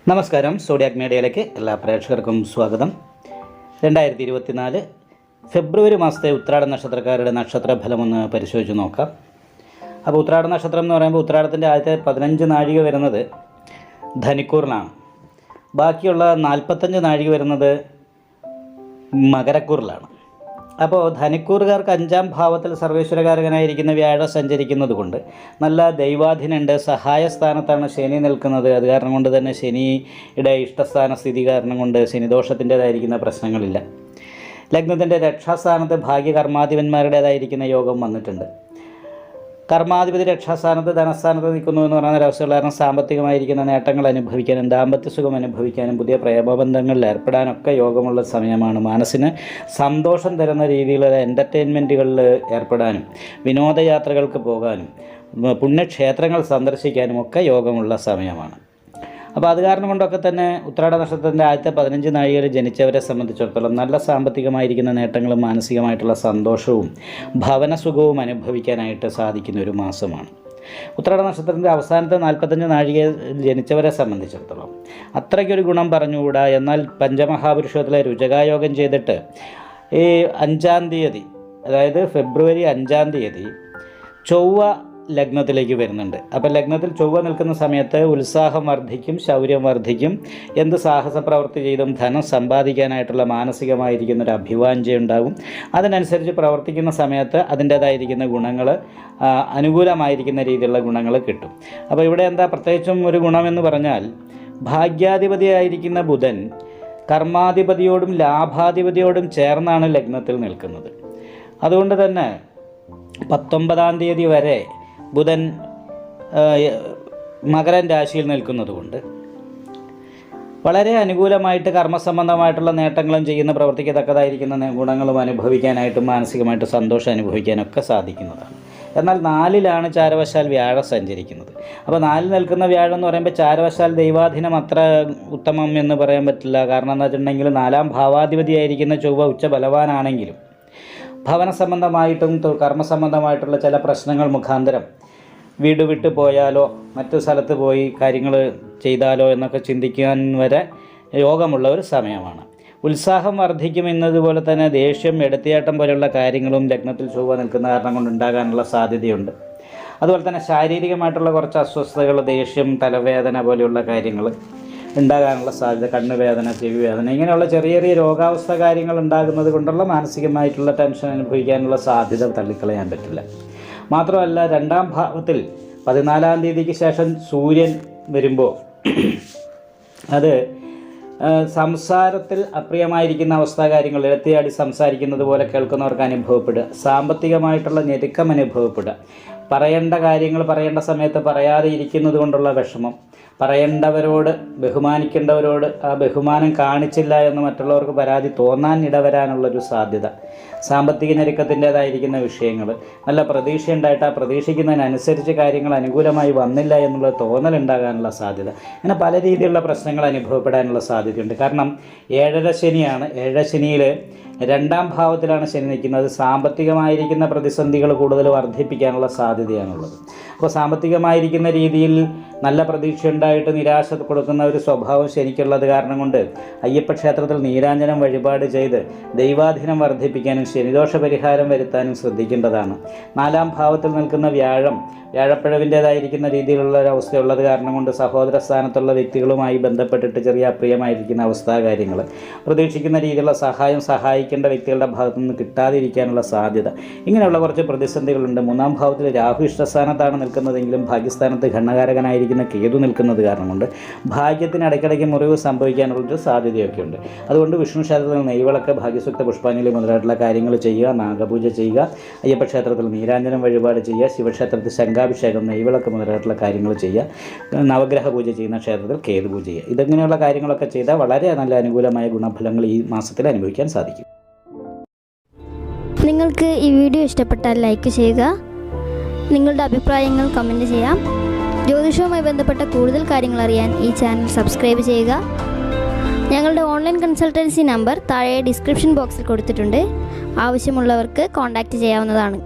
നമസ്കാരം. സോഡിയാക് മീഡിയയിലേക്ക് എല്ലാ പ്രേക്ഷകർക്കും സ്വാഗതം. 2024 ഫെബ്രുവരി മാസത്തെ ഉത്രാട നക്ഷത്രക്കാരുടെ നക്ഷത്രഫലമൊന്ന് പരിശോധിച്ച് നോക്കാം. അപ്പോൾ ഉത്രാട നക്ഷത്രം എന്ന് പറയുമ്പോൾ ഉത്രാടത്തിൻ്റെ ആദ്യത്തെ 15 നാഴിക വരുന്നത് ധനിക്കൂറിലാണ്. ബാക്കിയുള്ള 45 നാഴിക വരുന്നത് മകരക്കൂറിലാണ്. അപ്പോൾ ധനിക്കൂറുകാർക്ക് 5ാം ഭാവത്തിൽ സർവേശ്വരകാരകനായിരിക്കുന്ന വ്യാഴം സഞ്ചരിക്കുന്നത് കൊണ്ട് നല്ല ദൈവാധീനമുണ്ട്. സഹായസ്ഥാനത്താണ് ശനി നിൽക്കുന്നത്. അത് കാരണം കൊണ്ട് തന്നെ ശനിയുടെ ഇഷ്ടസ്ഥാന സ്ഥിതി കാരണം കൊണ്ട് ശനിദോഷത്തിൻ്റേതായിരിക്കുന്ന പ്രശ്നങ്ങളില്ല. ലഗ്നത്തിൻ്റെ രക്ഷാസ്ഥാനത്ത് ഭാഗ്യകർമാധിപന്മാരുടേതായിരിക്കുന്ന യോഗം വന്നിട്ടുണ്ട്. കർമാധിപതി രക്ഷാസ്ഥാനത്ത് ധനസ്ഥാനത്ത് നിൽക്കുന്നു എന്ന് പറയുന്ന ഒരവസ്ഥകൾ കാരണം സാമ്പത്തികമായിരിക്കുന്ന നേട്ടങ്ങൾ അനുഭവിക്കാനും ദാമ്പത്യ സുഖം അനുഭവിക്കാനും പുതിയ പ്രേമബന്ധങ്ങളിൽ ഏർപ്പെടാനൊക്കെ യോഗമുള്ള സമയമാണ്. മനസ്സിന് സന്തോഷം തരുന്ന രീതിയിലുള്ള എൻ്റർടൈൻമെൻറ്റുകളിൽ ഏർപ്പെടാനും വിനോദയാത്രകൾക്ക് പോകാനും പുണ്യക്ഷേത്രങ്ങൾ സന്ദർശിക്കാനും ഒക്കെ യോഗമുള്ള സമയമാണ്. അപ്പോൾ അത് കാരണം കൊണ്ടൊക്കെ തന്നെ ഉത്രാട നക്ഷത്രത്തിൻ്റെ ആദ്യത്തെ 15 നാഴികയിൽ ജനിച്ചവരെ സംബന്ധിച്ചിടത്തോളം നല്ല സാമ്പത്തികമായിരിക്കുന്ന നേട്ടങ്ങളും മാനസികമായിട്ടുള്ള സന്തോഷവും ഭവനസുഖവും അനുഭവിക്കാനായിട്ട് സാധിക്കുന്ന ഒരു മാസമാണ്. ഉത്രാട നക്ഷത്രത്തിൻ്റെ അവസാനത്തെ 45 നാഴികയിൽ ജനിച്ചവരെ സംബന്ധിച്ചിടത്തോളം അത്രയ്ക്കൊരു ഗുണം പറഞ്ഞുകൂടാ. എന്നാൽ പഞ്ചമഹാപുരുഷത്തിലെ രുചകായോഗം ചെയ്തിട്ട് ഈ 5-ാം തീയതി, അതായത് ഫെബ്രുവരി 5-ാം തീയതി ചൊവ്വ ലഗ്നത്തിലേക്ക് വരുന്നുണ്ട്. അപ്പോൾ ലഗ്നത്തിൽ ചൊവ്വ നിൽക്കുന്ന സമയത്ത് ഉത്സാഹം വർദ്ധിക്കും, ശൗര്യം വർദ്ധിക്കും. എന്ത് സാഹസ പ്രവൃത്തി ചെയ്തും ധനം സമ്പാദിക്കാനായിട്ടുള്ള മാനസികമായിരിക്കുന്നൊരു അഭിവാഞ്ഛയുണ്ടാകും. അതിനനുസരിച്ച് പ്രവർത്തിക്കുന്ന സമയത്ത് അതിൻ്റേതായിരിക്കുന്ന ഗുണങ്ങൾ, അനുകൂലമായിരിക്കുന്ന രീതിയിലുള്ള ഗുണങ്ങൾ കിട്ടും. അപ്പോൾ ഇവിടെ എന്താ പ്രത്യേകിച്ചും ഒരു ഗുണമെന്ന് പറഞ്ഞാൽ, ഭാഗ്യാധിപതിയായിരിക്കുന്ന ബുധൻ കർമാധിപതിയോടും ലാഭാധിപതിയോടും ചേർന്നാണ് ലഗ്നത്തിൽ നിൽക്കുന്നത്. അതുകൊണ്ട് തന്നെ 19-ാം തീയതി വരെ ബുധൻ മകരൻ രാശിയിൽ നിൽക്കുന്നത് കൊണ്ട് വളരെ അനുകൂലമായിട്ട് കർമ്മസംബന്ധമായിട്ടുള്ള നേട്ടങ്ങളും ചെയ്യുന്ന പ്രവർത്തിക്കത്തക്കതായിരിക്കുന്ന ഗുണങ്ങളും അനുഭവിക്കാനായിട്ടും മാനസികമായിട്ട് സന്തോഷം അനുഭവിക്കാനൊക്കെ സാധിക്കുന്നതാണ്. എന്നാൽ 4-ലാണ് ചാരവശാൽ വ്യാഴം സഞ്ചരിക്കുന്നത്. അപ്പോൾ 4 നിൽക്കുന്ന വ്യാഴം എന്ന് പറയുമ്പോൾ ചാരവശാൽ ദൈവാധീനം അത്ര ഉത്തമം എന്ന് പറയാൻ പറ്റില്ല. കാരണം എന്താ വെച്ചിട്ടുണ്ടെങ്കിൽ 4-ാം ഭാവാധിപതിയായിരിക്കുന്ന ചൊവ്വ ഉച്ച ബലവാനാണെങ്കിലും ഭവന സംബന്ധമായിട്ടും കർമ്മസംബന്ധമായിട്ടുള്ള ചില പ്രശ്നങ്ങൾ മുഖാന്തരം വീട് വിട്ടു പോയാലോ മറ്റു സ്ഥലത്ത് പോയി കാര്യങ്ങൾ ചെയ്താലോ എന്നൊക്കെ ചിന്തിക്കാൻ വരെ യോഗമുള്ള ഒരു സമയമാണ്. ഉത്സാഹം വർദ്ധിക്കും എന്നതുപോലെ തന്നെ ദേഷ്യം, എടുത്തിയാട്ടം പോലെയുള്ള കാര്യങ്ങളും ലഗ്നത്തിൽ ചൊവ്വ നിൽക്കുന്ന കാരണം കൊണ്ട് ഉണ്ടാകാനുള്ള സാധ്യതയുണ്ട്. അതുപോലെ തന്നെ ശാരീരികമായിട്ടുള്ള കുറച്ച് അസ്വസ്ഥതകൾ, ദേഷ്യം, തലവേദന പോലെയുള്ള കാര്യങ്ങൾ ഉണ്ടാകാനുള്ള സാധ്യത, കണ്ണുവേദന, ചെവി വേദന, ഇങ്ങനെയുള്ള ചെറിയ ചെറിയ രോഗാവസ്ഥ കാര്യങ്ങൾ ഉണ്ടാകുന്നത് കൊണ്ടുള്ള മാനസികമായിട്ടുള്ള ടെൻഷൻ അനുഭവിക്കാനുള്ള സാധ്യത തള്ളിക്കളയാൻ പറ്റില്ല. മാത്രമല്ല 2-ാം ഭാവത്തിൽ 14-ാം തീയതിക്ക് ശേഷം സൂര്യൻ വരുമ്പോൾ അത് സംസാരത്തിൽ അപ്രിയമായിരിക്കുന്ന അവസ്ഥ കാര്യങ്ങൾ ഇഴത്തിയാടി സംസാരിക്കുന്നത് പോലെ കേൾക്കുന്നവർക്ക് അനുഭവപ്പെടുക, സാമ്പത്തികമായിട്ടുള്ള ഞെരുക്കം അനുഭവപ്പെടുക, പറയേണ്ട കാര്യങ്ങൾ പറയേണ്ട സമയത്ത് പറയാതെ ഇരിക്കുന്നത് കൊണ്ടുള്ള വിഷമം, പറയേണ്ടവരോട് ബഹുമാനിക്കേണ്ടവരോട് ആ ബഹുമാനം കാണിച്ചില്ല എന്ന് മറ്റുള്ളവർക്ക് പരാതി തോന്നാൻ ഇടവരാനുള്ളൊരു സാധ്യത, സാമ്പത്തിക ഞെരുക്കത്തിൻ്റേതായിരിക്കുന്ന വിഷയങ്ങൾ, നല്ല പ്രതീക്ഷയുണ്ടായിട്ട് ആ പ്രതീക്ഷിക്കുന്നതിനനുസരിച്ച് കാര്യങ്ങൾ അനുകൂലമായി വന്നില്ല എന്നുള്ള തോന്നലുണ്ടാകാനുള്ള സാധ്യത, ഇങ്ങനെ പല രീതിയിലുള്ള പ്രശ്നങ്ങൾ അനുഭവപ്പെടാനുള്ള സാധ്യതയുണ്ട്. കാരണം 7ര ശനിയാണ്. 7ര ശനിയിൽ 2-ാം ഭാവത്തിലാണ് ശനി നിൽക്കുന്നത്. സാമ്പത്തികമായിരിക്കുന്ന പ്രതിസന്ധികൾ കൂടുതൽ വർദ്ധിപ്പിക്കാനുള്ള സാധ്യതയാണുള്ളത്. അപ്പോൾ സാമ്പത്തികമായിരിക്കുന്ന രീതിയിൽ നല്ല പ്രതീക്ഷ ഉണ്ടായിട്ട് നിരാശ കൊടുക്കുന്ന ഒരു സ്വഭാവം ശനിക്കുള്ളത് കാരണം കൊണ്ട് അയ്യപ്പ ക്ഷേത്രത്തിൽ നീരാഞ്ജനം വഴിപാട് ചെയ്ത് ദൈവാധീനം വർദ്ധിപ്പിക്കാനും ശനിദോഷ പരിഹാരം വരുത്താനും ശ്രദ്ധിക്കേണ്ടതാണ്. 4-ാം ഭാവത്തിൽ നിൽക്കുന്ന വ്യാഴപ്പിഴവിൻ്റേതായിരിക്കുന്ന രീതിയിലുള്ള ഒരവസ്ഥയുള്ളത് കാരണം കൊണ്ട് സഹോദര സ്ഥാനത്തുള്ള വ്യക്തികളുമായി ബന്ധപ്പെട്ടിട്ട് ചെറിയ അപ്രിയമായിരിക്കുന്ന അവസ്ഥാകാര്യങ്ങൾ, പ്രതീക്ഷിക്കുന്ന രീതിയിലുള്ള സഹായിക്കേണ്ട വ്യക്തികളുടെ ഭാഗത്തു നിന്ന് കിട്ടാതിരിക്കാനുള്ള സാധ്യത, ഇങ്ങനെയുള്ള കുറച്ച് പ്രതിസന്ധികളുണ്ട്. 3-ാം ഭാവത്തിൽ രാഹു ഇഷ്ടസ്ഥാനത്താണ് നിൽക്കുന്നതെങ്കിലും ഭാഗ്യസ്ഥാനത്ത് ഘണ്ണകാരകനായിരിക്കുന്ന കേതു നിൽക്കുന്നത് കാരണം കൊണ്ട് ഭാഗ്യത്തിന് ഇടയ്ക്കിടയ്ക്ക് മുറിവ് സംഭവിക്കാനുള്ളൊരു സാധ്യതയൊക്കെ ഉണ്ട്. അതുകൊണ്ട് വിഷ്ണു ക്ഷേത്രത്തിൽ നെയ്വിളക്ക്, ഭാഗ്യസൂക്ത പുഷ്പാഞ്ജലി മുതലായിട്ടുള്ള കാര്യങ്ങൾ ചെയ്യുക, നാഗപൂജ ചെയ്യുക, അയ്യപ്പ ക്ഷേത്രത്തിൽ നീരാഞ്ജനം വഴിപാട് ചെയ്യുക, ശിവക്ഷേത്രത്തിൽ ശംഖാഭിഷേകം, നെയ്വിളക്ക് മുതലായിട്ടുള്ള കാര്യങ്ങൾ ചെയ്യുക, നവഗ്രഹ പൂജ ചെയ്യുന്ന ക്ഷേത്രത്തിൽ കേതു പൂജ ചെയ്യുക. ഇതങ്ങനെയുള്ള കാര്യങ്ങളൊക്കെ ചെയ്താൽ വളരെ നല്ല അനുകൂലമായ ഗുണഫലങ്ങൾ ഈ മാസത്തിൽ അനുഭവിക്കാൻ സാധിക്കും. നിങ്ങൾക്ക് ഈ വീഡിയോ ഇഷ്ടപ്പെട്ടാൽ ലൈക്ക് ചെയ്യുക, നിങ്ങളുടെ അഭിപ്രായങ്ങൾ കമൻറ്റ് ചെയ്യാം. ജ്യോതിഷവുമായി ബന്ധപ്പെട്ട കൂടുതൽ കാര്യങ്ങൾ അറിയാൻ ഈ ചാനൽ സബ്സ്ക്രൈബ് ചെയ്യുക. ഞങ്ങളുടെ ഓൺലൈൻ കൺസൾട്ടൻസി നമ്പർ താഴെ ഡിസ്ക്രിപ്ഷൻ ബോക്സിൽ കൊടുത്തിട്ടുണ്ട്. ആവശ്യമുള്ളവർക്ക് കോൺടാക്റ്റ് ചെയ്യാവുന്നതാണ്.